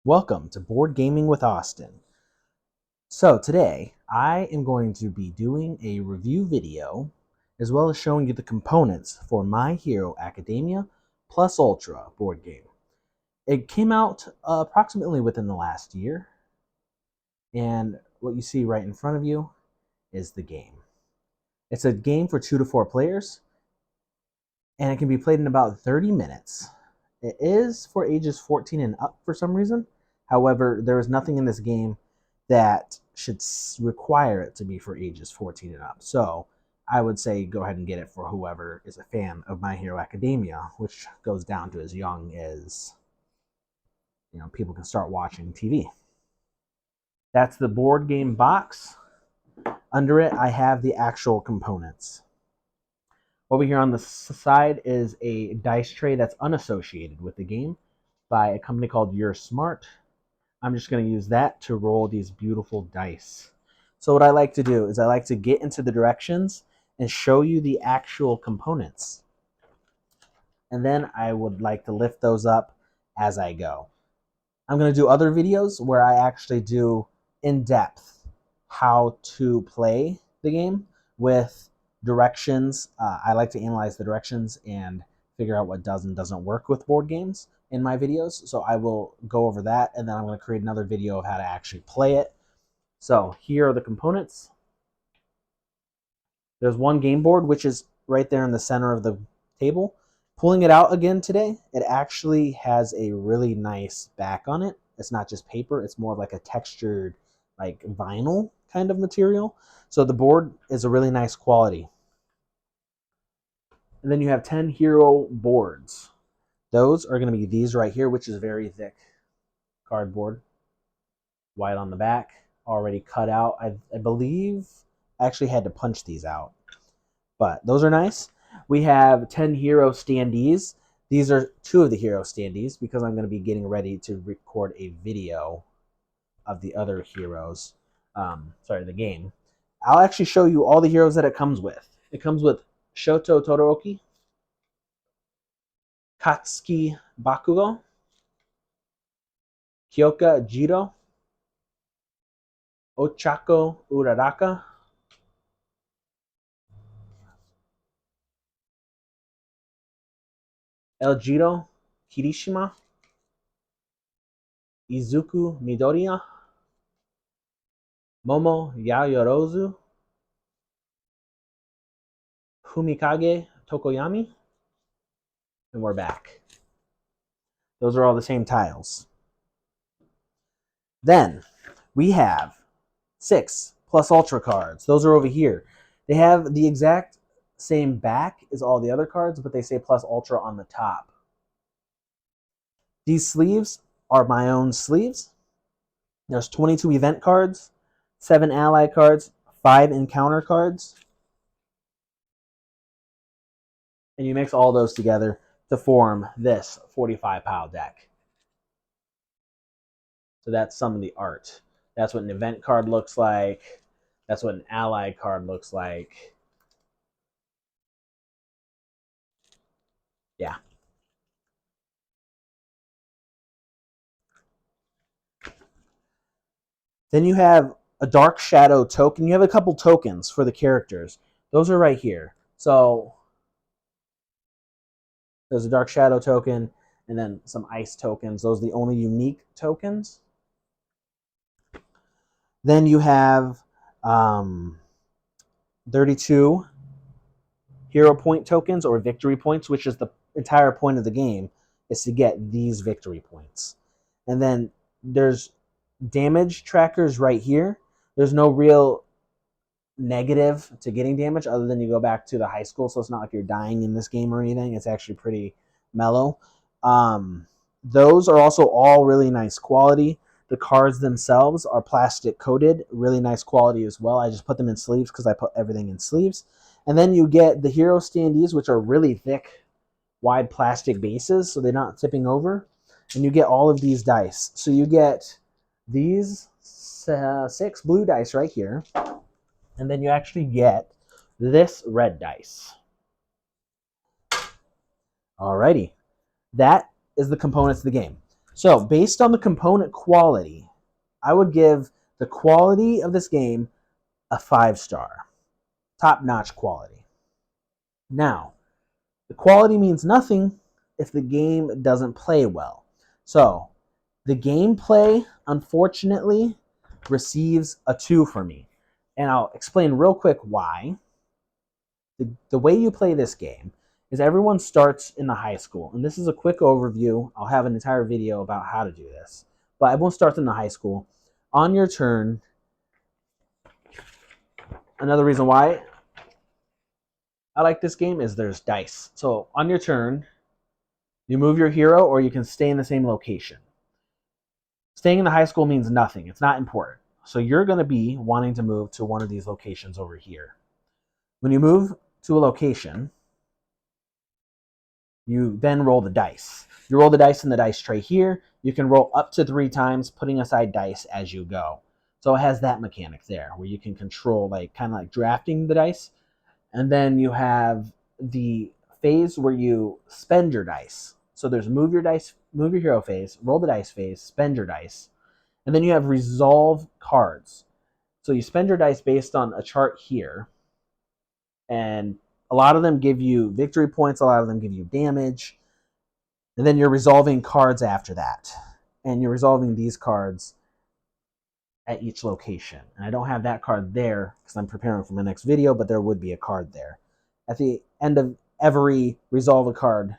Welcome to Board Gaming with Austin. So today I am going to be doing a review video as well as showing you the components for My Hero Academia Plus Ultra board game. It came out approximately within the last year, and what you see right in front of you is the game. It's a game for 2 to 4 players, and it can be played in about 30 minutes. It is for ages 14 and up for some reason. However, there is nothing in this game that should require it to be for ages 14 and up. So I would say go ahead and get it for whoever is a fan of My Hero Academia, which goes down to as young as people can start watching TV. That's the board game box. Under it, I have the actual components. Over here on the side is a dice tray that's unassociated with the game by a company called You're Smart. I'm just going to use that to roll these beautiful dice. So what I like to do is I like to get into the directions and show you the actual components. And then I would like to lift those up as I go. I'm going to do other videos where I actually do in-depth how to play the game with directions. I like to analyze the directions and figure out what does and doesn't work with board games in my videos. So I will go over that, and then I'm going to create another video of how to actually play it. So here are the components. There's one game board, which is right there in the center of the table. Pulling it out again today, it actually has a really nice back on it. It's not just paper, it's more of like a textured, like vinyl kind of material. So the board is a really nice quality. And then you have 10 hero boards. Those are going to be these right here, which is very thick cardboard. White on the back, already cut out. I believe I actually had to punch these out. But those are nice. We have 10 hero standees. These are 2 of the hero standees because I'm going to be getting ready to record a video of the other heroes. The game. I'll actually show you all the heroes that it comes with. It comes with Shoto Todoroki, Katsuki Bakugo, Kyoka Jiro, Ochako Uraraka, Eljiro Kirishima, Izuku Midoriya, Momo Yayorozu, Fumikage Tokoyami, and we're back. Those are all the same tiles. Then we have 6 plus ultra cards. Those are over here. They have the exact same back as all the other cards, but they say plus ultra on the top. These sleeves are my own sleeves. There's 22 event cards, 7 ally cards, 5 encounter cards. And you mix all those together to form this 45 pile deck. So that's some of the art. That's what an event card looks like. That's what an ally card looks like. Yeah. Then you have a Dark Shadow token. You have a couple tokens for the characters. Those are right here. So there's a Dark Shadow token and then some ice tokens. Those are the only unique tokens. Then you have 32 hero point tokens or victory points, which is the entire point of the game, is to get these victory points. And then there's damage trackers right here. There's no real negative to getting damage other than you go back to the high school, so it's not like you're dying in this game or anything. It's actually pretty mellow. Those are also all really nice quality. The cards themselves are plastic coated, really nice quality as well. I just put them in sleeves because I put everything in sleeves. And then you get the hero standees, which are really thick, wide plastic bases, so they're not tipping over. And you get all of these dice. So you get these 6 blue dice right here. And then you actually get this red dice. Alrighty. That is the components of the game. So based on the component quality, I would give the quality of this game a 5-star. Top-notch quality. Now, the quality means nothing if the game doesn't play well. So, the gameplay, unfortunately, receives a 2 for me. And I'll explain real quick why. The way you play this game is everyone starts in the high school. And this is a quick overview. I'll have an entire video about how to do this. But everyone starts in the high school. On your turn, another reason why I like this game is there's dice. So on your turn, you move your hero or you can stay in the same location. Staying in the high school means nothing. It's not important. So you're going to be wanting to move to one of these locations over here. When you move to a location, you then roll the dice. You roll the dice in the dice tray here. You can roll up to 3 times, putting aside dice as you go. So it has that mechanic there where you can control, like kind of like drafting the dice. And then you have the phase where you spend your dice. So there's move your dice, move your hero phase, roll the dice phase, spend your dice. And then you have resolve cards. So you spend your dice based on a chart here. And a lot of them give you victory points, a lot of them give you damage. And then you're resolving cards after that. And you're resolving these cards at each location. And I don't have that card there because I'm preparing for my next video, but there would be a card there. At the end of every resolve a card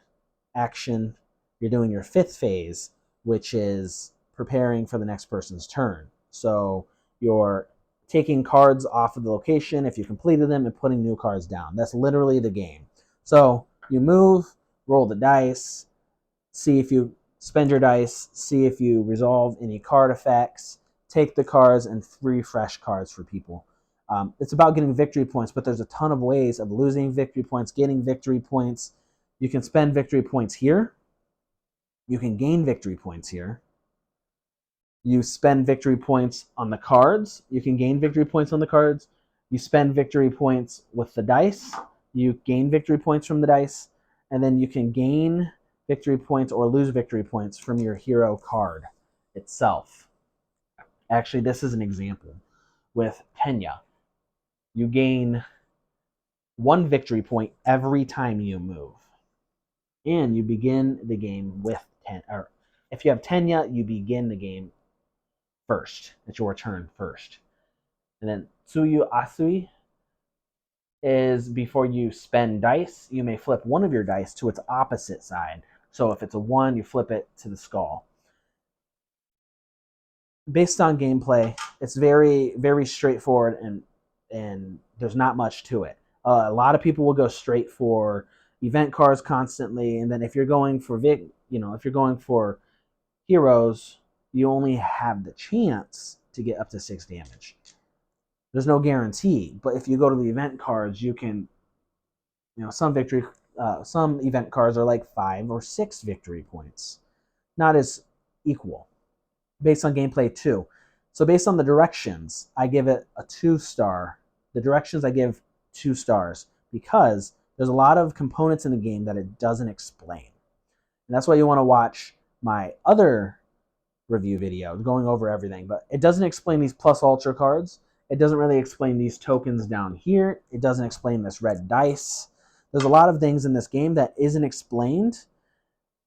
action, you're doing your 5th phase, which is preparing for the next person's turn. So you're taking cards off of the location if you completed them and putting new cards down. That's literally the game. So you move, roll the dice, see if you spend your dice, see if you resolve any card effects, take the cards, and free fresh cards for people. It's about getting victory points, but there's a ton of ways of losing victory points, getting victory points. You can spend victory points here. You can gain victory points here. You spend victory points on the cards. You can gain victory points on the cards. You spend victory points with the dice. You gain victory points from the dice. And then you can gain victory points or lose victory points from your hero card itself. Actually, this is an example with Tenya. You gain 1 victory point every time you move. And you begin the game with or if you have Tenya, you begin the game first. It's your turn first. And then Tsuyu Asui is before you spend dice, you may flip one of your dice to its opposite side. So if it's a 1, you flip it to the skull. Based on gameplay, it's very, very straightforward and there's not much to it. A lot of people will go straight for event cards constantly, and then if you're going for if you're going for heroes, you only have the chance to get up to 6 damage. There's no guarantee, but if you go to the event cards, you can, some event cards are like 5 or 6 victory points, not as equal. Based on gameplay too. So based on the directions, I give it a 2-star. The directions I give 2 stars because there's a lot of components in the game that it doesn't explain. And that's why you want to watch my other review video going over everything. But it doesn't explain these plus ultra cards. It doesn't really explain these tokens down here. It doesn't explain this red dice. There's a lot of things in this game that isn't explained,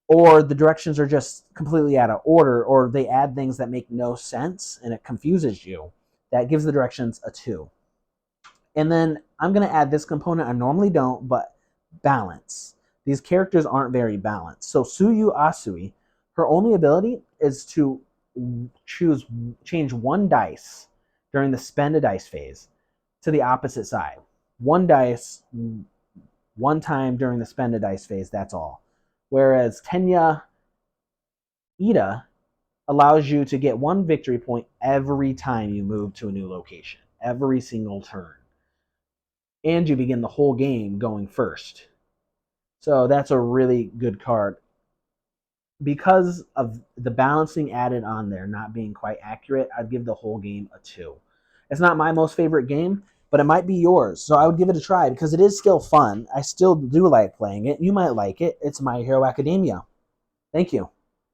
or the directions are just completely out of order, or they add things that make no sense and it confuses you. That gives the directions a 2. And then I'm going to add this component. I normally don't, but balance. These characters aren't very balanced. So Tsuyu Asui, her only ability is to change 1 dice during the spend a dice phase to the opposite side. 1 dice, 1 time during the spend a dice phase, that's all. Whereas Tenya Ida allows you to get 1 victory point every time you move to a new location, every single turn. And you begin the whole game going first. So that's a really good card. Because of the balancing added on there not being quite accurate, I'd give the whole game a 2. It's not my most favorite game, but it might be yours. So I would give it a try because it is still fun. I still do like playing it. You might like it. It's My Hero Academia. Thank you.